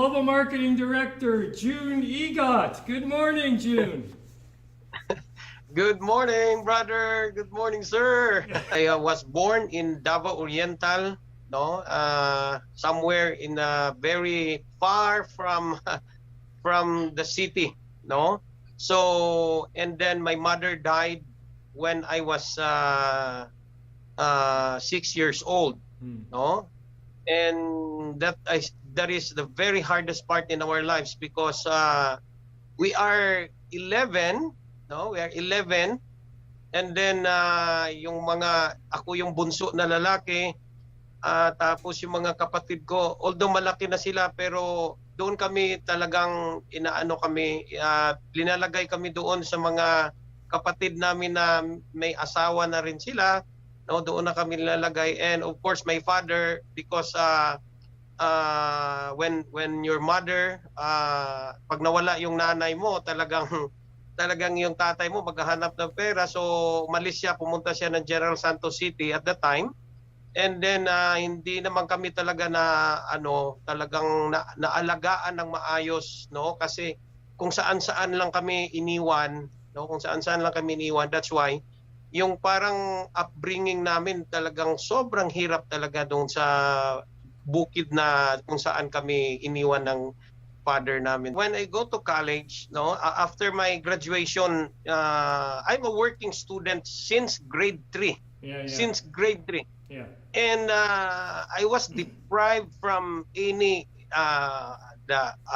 Global Marketing Director, June Egot. Good morning, June. Good morning, brother. Good morning, sir. I was born in Davao Oriental, no, somewhere in very far from from the city, no. So, and then my mother died when I was 6 years old, no. And that is the very hardest part in our lives because we are 11, no, we are 11. And then yung mga ako yung bunso na lalaki, tapos yung mga kapatid ko, although malaki na sila pero doon kami talagang inaano kami, linalagay kami doon sa mga kapatid namin na may asawa na rin sila, no, doon na kami nilalagay. And of course my father, because when your mother, pag nawala yung nanay mo, talagang yung tatay mo maghahanap ng pera. So umalis siya, pumunta siya ng General Santos City at the time. And then hindi naman kami talaga na talagang naalagaan ng maayos, no, kasi kung saan-saan lang kami iniwan, no, kung saan-saan lang kami iniwan. That's why yung parang upbringing namin talagang sobrang hirap talaga doon sa bukid na kung saan kami iniwan ng father namin. When I go to college, no, after my graduation, I'm a working student since grade 3. Since grade 3. Yeah. And I was deprived from any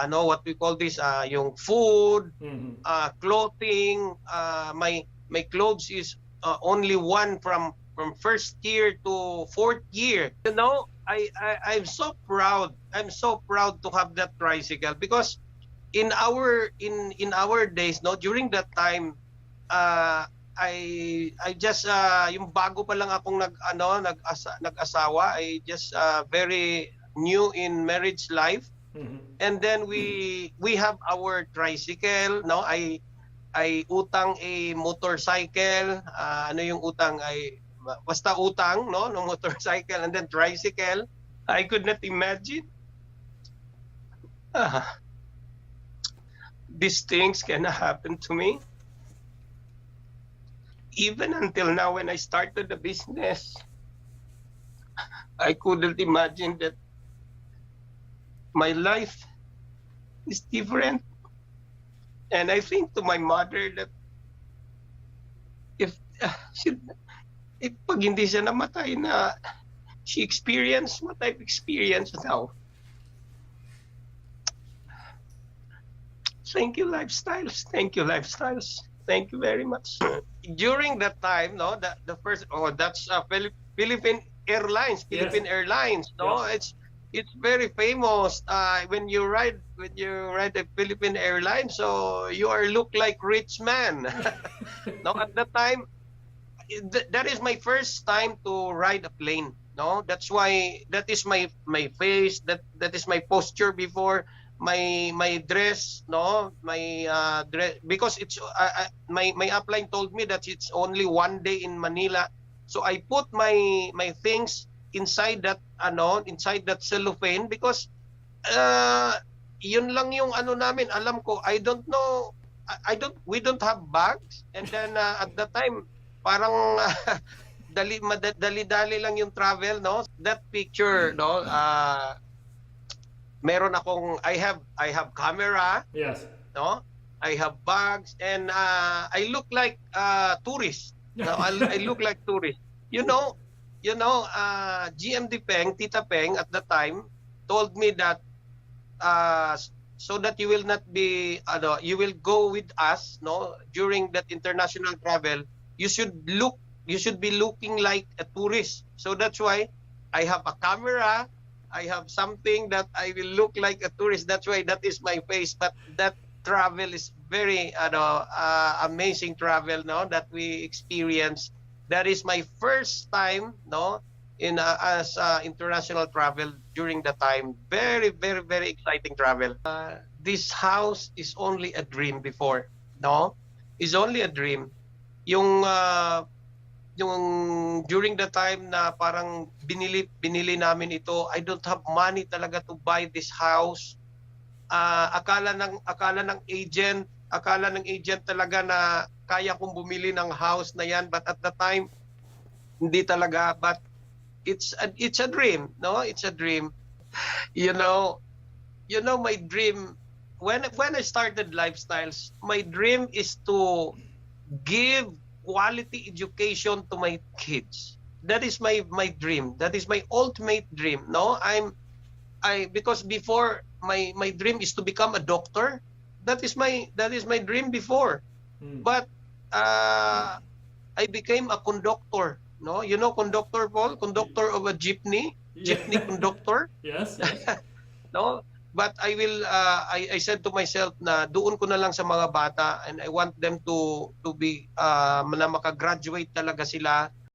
what we call this, yung food, clothing. My clothes is only one from first year to fourth year. You know, I'm so proud. I'm so proud to have that tricycle because in our days, no, during that time, I just yung bago pa lang akong nag-asawa, I just very new in marriage life. And then we have our tricycle, no. I utang a motorcycle, ano yung utang, ay basta utang, no, no, motorcycle and then tricycle. I could not imagine these things can happen to me. Even until now, when I started the business, I couldn't imagine that my life is different. And I think to my mother that if pag hindi siya namatay na she experienced what I've experienced now. Thank you, Lifestyles. Thank you, Lifestyles. Thank you very much. During that time, no, the first, that's Philippine Airlines. Philippine Airlines, no, Yes. it's very famous. When you ride the Philippine Airlines, so you look like rich man. No, at that time, that is my first time to ride a plane. No, that's why that is my face. That is my posture before. My dress, no, my dress, because it's my upline told me that it's only one day in Manila, so I put my things inside that cellophane because yun lang yung namin, alam ko. I don't know, we don't have bags. And then at the time parang dali-dali lang yung travel, no. That picture, no, meron akong, I have camera. Yes. No, I have bags, and I look like tourist. No, I look like tourist. You know, GMD Peng, Tita Peng at the time told me that so that you will not be, you will go with us, no, during that international travel, you should be looking like a tourist. So that's why I have a camera. I have something that I will look like a tourist. That's why that is my face. But that travel is very amazing travel, no, that we experience. That is my first time, no, in as international travel during the time. Very, very, very exciting travel. This house is only a dream before, no, is only a dream. Yung during the time na parang binili namin ito, I don't have money talaga to buy this house. akala ng agent talaga na kaya kong bumili ng house na yan, but at the time hindi talaga. But it's a dream, no? It's a dream. You know my dream when I started Lifestyles, my dream is to give quality education to my kids. That is my dream. That is my ultimate dream. No, because before my dream is to become a doctor. That is my dream before. But I became a conductor. No, you know conductor, Paul, conductor of a jeepney conductor. Yes. No, but I will I said to myself na doon ko na lang sa mga bata, and I want them to be na makagraduate talaga sila